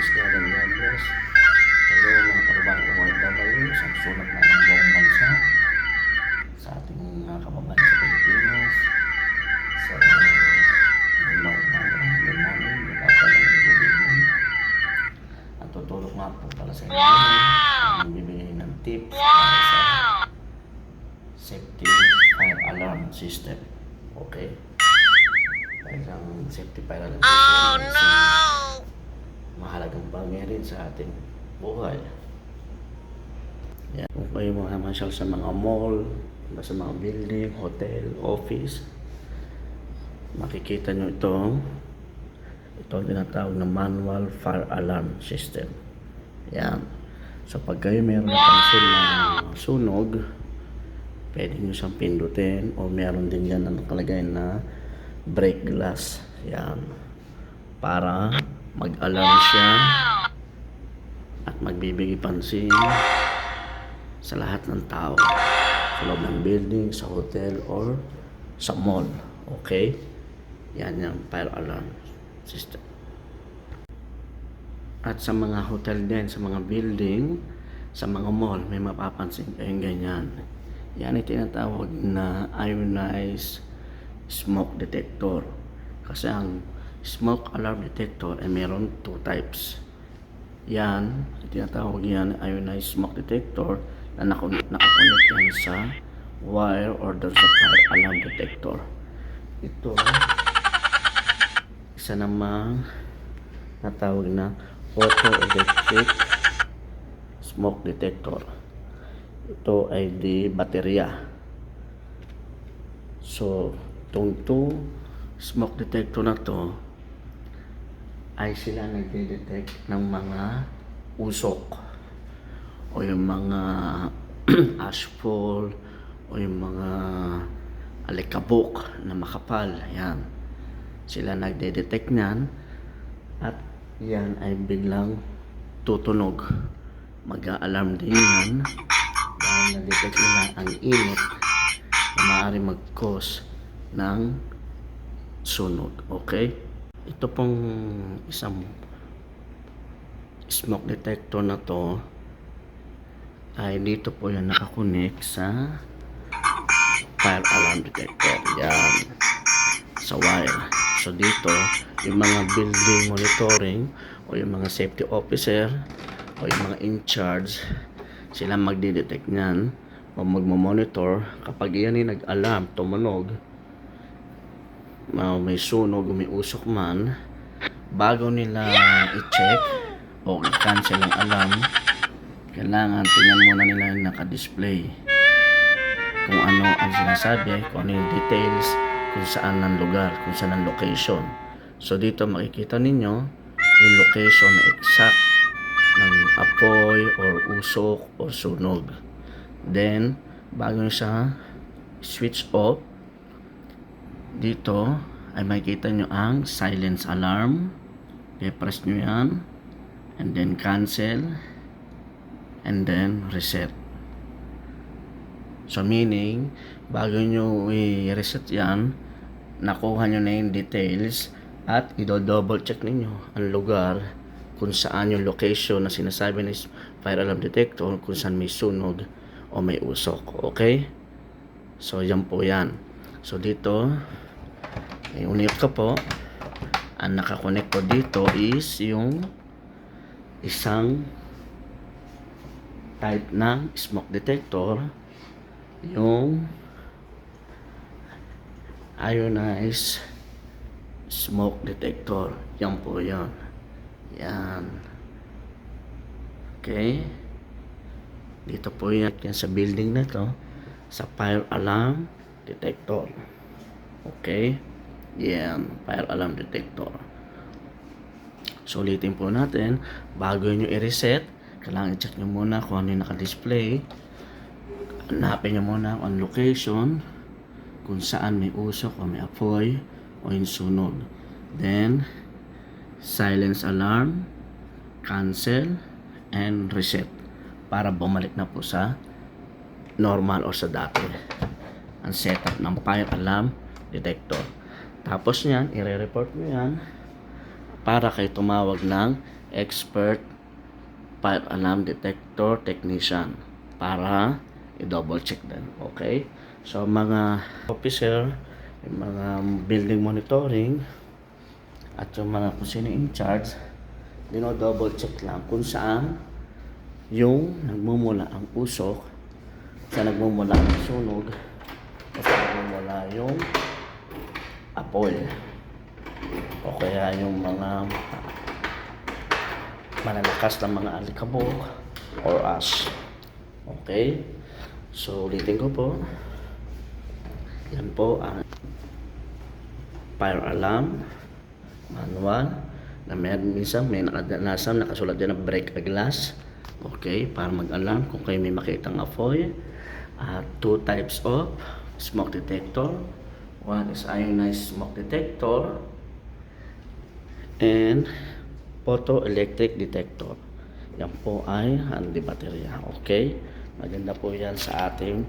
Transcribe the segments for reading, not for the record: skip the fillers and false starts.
bless God and God bless. Hello mga kababayan OFW sa sulat na ng buong bansa, sa ating mga kababayan sa Pilipinas. So, good morning, good afternoon. At tutulog nga po pala sa inyo. Ang bibigay ng tips para sa safety fire alarm system. Okay? Isang safety fire alarm system mahalagang bagay rin sa ating buhay. Yan. Kung kayo makamasyal sa mga mall, sa mga building, hotel, office, makikita nyo ito tinatawag na manual fire alarm system. Yan. So pag kayo mayroon napansin na sunog, pwede nyo siyang pindutin, o meron din yan na nakalagay na break glass. Yan. Para mag-alarm siya at magbibigay pansin sa lahat ng tao sa loob ng building, sa hotel, or sa mall. Okay? Yan yung fire alarm system. At sa mga hotel din, sa mga building, sa mga mall, may mapapansin kayong ganyan. Yan ay tinatawag na ionized smoke detector. Kasi ang smoke alarm detector ay meron 2 types. Yan, tinatawag yan ionized smoke detector na nakakonect yan sa wire or sa fire alarm detector. Ito, isa namang natawag na photoelectric smoke detector. Ito ay di baterya. So, itong 2 smoke detector na to ay sila nagde-detect ng mga usok o yung mga ashfall o yung mga alikabok na makapal. Yan, sila nagde-detect niyan, at yan ay biglang tutunog. Mag-a-alarm din yan dahil na-detect nila ang init na maaari mag-cause ng sunog. Okay? Ito pong isang smoke detector na to ay dito po yan nakakonect sa fire alarm detector. Yan, sa wire. So dito, yung mga building monitoring o yung mga safety officer o yung mga in charge, sila magdi-detect niyan o magmo-monitor kapag yan ay nag-alarm, tumunog, may sunog, may usok man, bago nila i-check o i-cancel ang alarm, kailangan tingnan muna nila yung naka-display kung ano ang sinasabi, kung ano yung details, kung saan ang lugar, kung saan ang location. So dito makikita ninyo yung location na exact ng apoy or usok or sunog. Then bago nyo siya switch off, dito ay makikita nyo ang silence alarm. I-press nyo yan, and then cancel, and then reset. So meaning, bago nyo i-reset yan, nakuha nyo na yung details, at i-double check ninyo ang lugar kung saan yung location na sinasabi ng fire alarm detector, kung saan may sunog o may usok. Okay? So yan po yan. So dito, may unit ka po. Ang nakakonect po dito is yung isang type ng smoke detector, yung ionized smoke detector. Yan po yan. Yan. Okay. Dito po yan sa building na to, sa fire alarm detector. Okay. Yan, fire alarm detector. So ulitin po natin, bago nyo i-reset, kailangan i-check nyo muna kung ano yung naka-display. Hanapin nyo muna ang location, kung saan may usok o may apoy o yung sunog. Then silence alarm, cancel, and reset para bumalik na po sa normal o sa dati ang setup ng fire alarm detector. Tapos niyan, i-report mo yan para kayo tumawag ng expert fire alarm detector technician para i-double check din. Okay? So, mga officer, yung mga building monitoring, at yung mga kung sino in charge, double check lang kung saan yung nagmumula ang usok, saan nagmumula ang sunog, o saan nagmumula yung apoy. O kaya yung mga malalakas na mga alikabok or ash. Okay? So, ulitin ko po. Yan po ang fire alarm manual na minsan may nakasulat dyan na break a glass. Okay? Para mag-alarm kung kayo may makitang apoy. Two types of smoke detector. One is ionized smoke detector and photoelectric detector. Yan po ay handy baterya. Okay? Maganda po yan sa ating.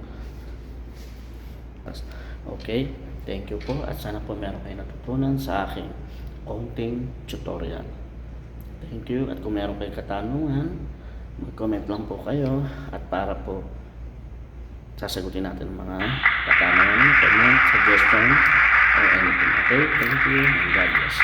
Okay? Thank you po at sana po meron kayo natutunan sa aking konting tutorial. Thank you at kung meron kayong katanungan, mag-comment lang po kayo at para po sasagutin natin mga katanungan, comment, suggestion, or anything. Okay? Thank you and God bless.